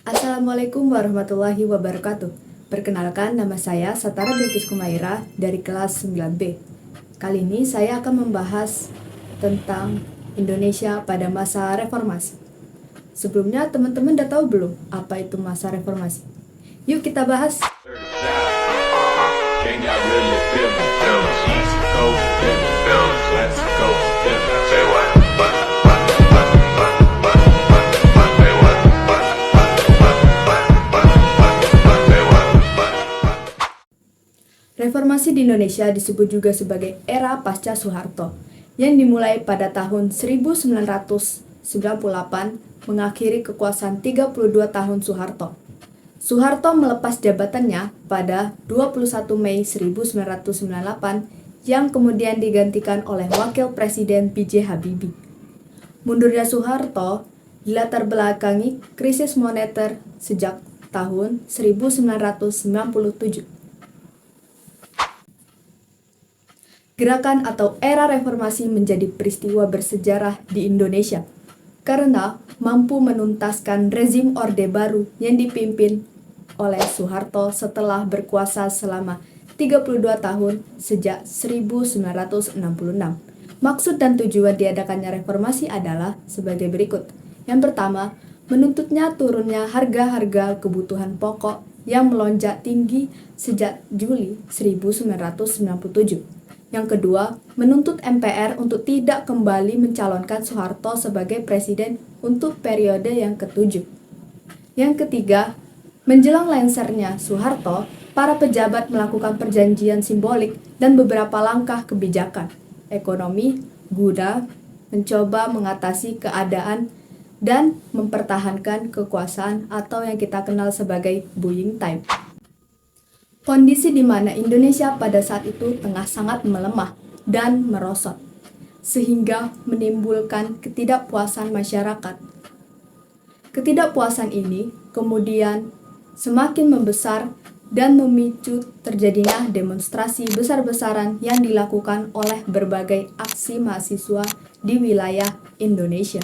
Assalamualaikum warahmatullahi wabarakatuh. Perkenalkan, nama saya Satara Bilkis Kumaira dari kelas 9B. Kali ini saya akan membahas tentang Indonesia pada masa reformasi. Sebelumnya teman-teman udah tahu belum apa itu masa reformasi? Yuk kita bahas. Can y'all really feel me? Let's go, let's go. Say what? Reformasi di Indonesia disebut juga sebagai era pasca Soeharto, yang dimulai pada tahun 1998 mengakhiri kekuasaan 32 tahun Soeharto. Soeharto melepas jabatannya pada 21 Mei 1998 yang kemudian digantikan oleh Wakil Presiden B.J. Habibie. Mundurnya Soeharto dilatar belakangi krisis moneter sejak tahun 1997. Gerakan atau era reformasi menjadi peristiwa bersejarah di Indonesia karena mampu menuntaskan rezim Orde Baru yang dipimpin oleh Soeharto setelah berkuasa selama 32 tahun sejak 1966. Maksud dan tujuan diadakannya reformasi adalah sebagai berikut. Yang pertama, menuntutnya turunnya harga-harga kebutuhan pokok yang melonjak tinggi sejak Juli 1997. Yang kedua, menuntut MPR untuk tidak kembali mencalonkan Soeharto sebagai presiden untuk periode yang ketujuh. Yang ketiga, menjelang lengsernya Soeharto, para pejabat melakukan perjanjian simbolik dan beberapa langkah kebijakan ekonomi guna mencoba mengatasi keadaan dan mempertahankan kekuasaan atau yang kita kenal sebagai buying time. Kondisi di mana Indonesia pada saat itu tengah sangat melemah dan merosot, sehingga menimbulkan ketidakpuasan masyarakat. Ketidakpuasan ini kemudian semakin membesar dan memicu terjadinya demonstrasi besar-besaran yang dilakukan oleh berbagai aksi mahasiswa di wilayah Indonesia.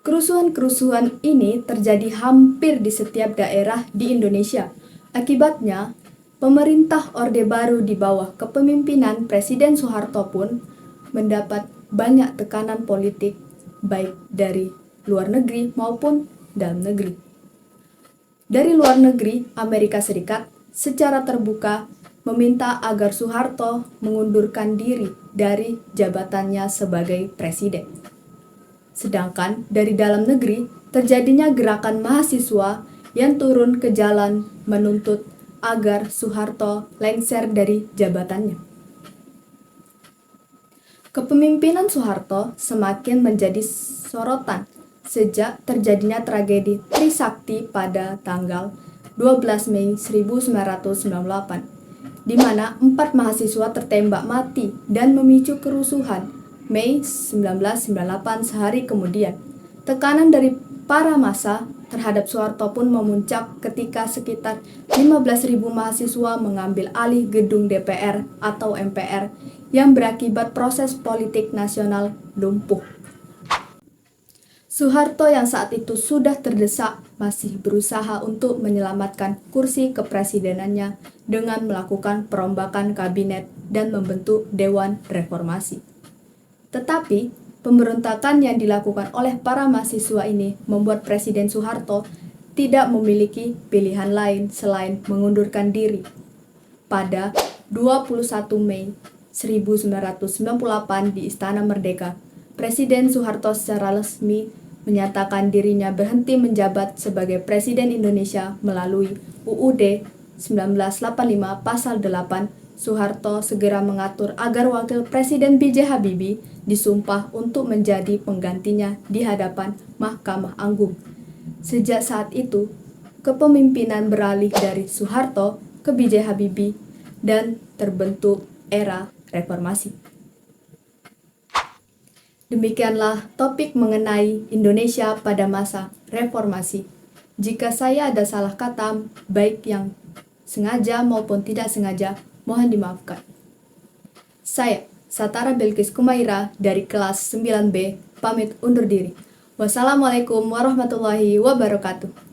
Kerusuhan-kerusuhan ini terjadi hampir di setiap daerah di Indonesia. Akibatnya, pemerintah Orde Baru di bawah kepemimpinan Presiden Soeharto pun mendapat banyak tekanan politik baik dari luar negeri maupun dalam negeri. Dari luar negeri, Amerika Serikat secara terbuka meminta agar Soeharto mengundurkan diri dari jabatannya sebagai presiden. Sedangkan dari dalam negeri, terjadinya gerakan mahasiswa yang turun ke jalan menuntut agar Soeharto lengser dari jabatannya. Kepemimpinan Soeharto semakin menjadi sorotan sejak terjadinya tragedi Trisakti pada tanggal 12 Mei 1998, di mana 4 mahasiswa tertembak mati dan memicu kerusuhan Mei 1998 sehari kemudian. Tekanan dari para massa terhadap Soeharto pun memuncak ketika sekitar 15.000 mahasiswa mengambil alih gedung DPR atau MPR yang berakibat proses politik nasional lumpuh. Soeharto yang saat itu sudah terdesak masih berusaha untuk menyelamatkan kursi kepresidenannya dengan melakukan perombakan kabinet dan membentuk Dewan Reformasi. Tetapi, pemberontakan yang dilakukan oleh para mahasiswa ini membuat Presiden Soeharto tidak memiliki pilihan lain selain mengundurkan diri. Pada 21 Mei 1998 di Istana Merdeka, Presiden Soeharto secara resmi menyatakan dirinya berhenti menjabat sebagai Presiden Indonesia melalui UUD 1985 Pasal 8. Soeharto segera mengatur agar Wakil Presiden B.J. Habibie disumpah untuk menjadi penggantinya di hadapan Mahkamah Agung. Sejak saat itu, kepemimpinan beralih dari Soeharto ke B.J. Habibie dan terbentuk era reformasi. Demikianlah topik mengenai Indonesia pada masa reformasi. Jika saya ada salah kata, baik yang sengaja maupun tidak sengaja, mohon dimaafkan. Saya, Satara Bilkis Kumaira dari kelas 9B, pamit undur diri. Wassalamualaikum warahmatullahi wabarakatuh.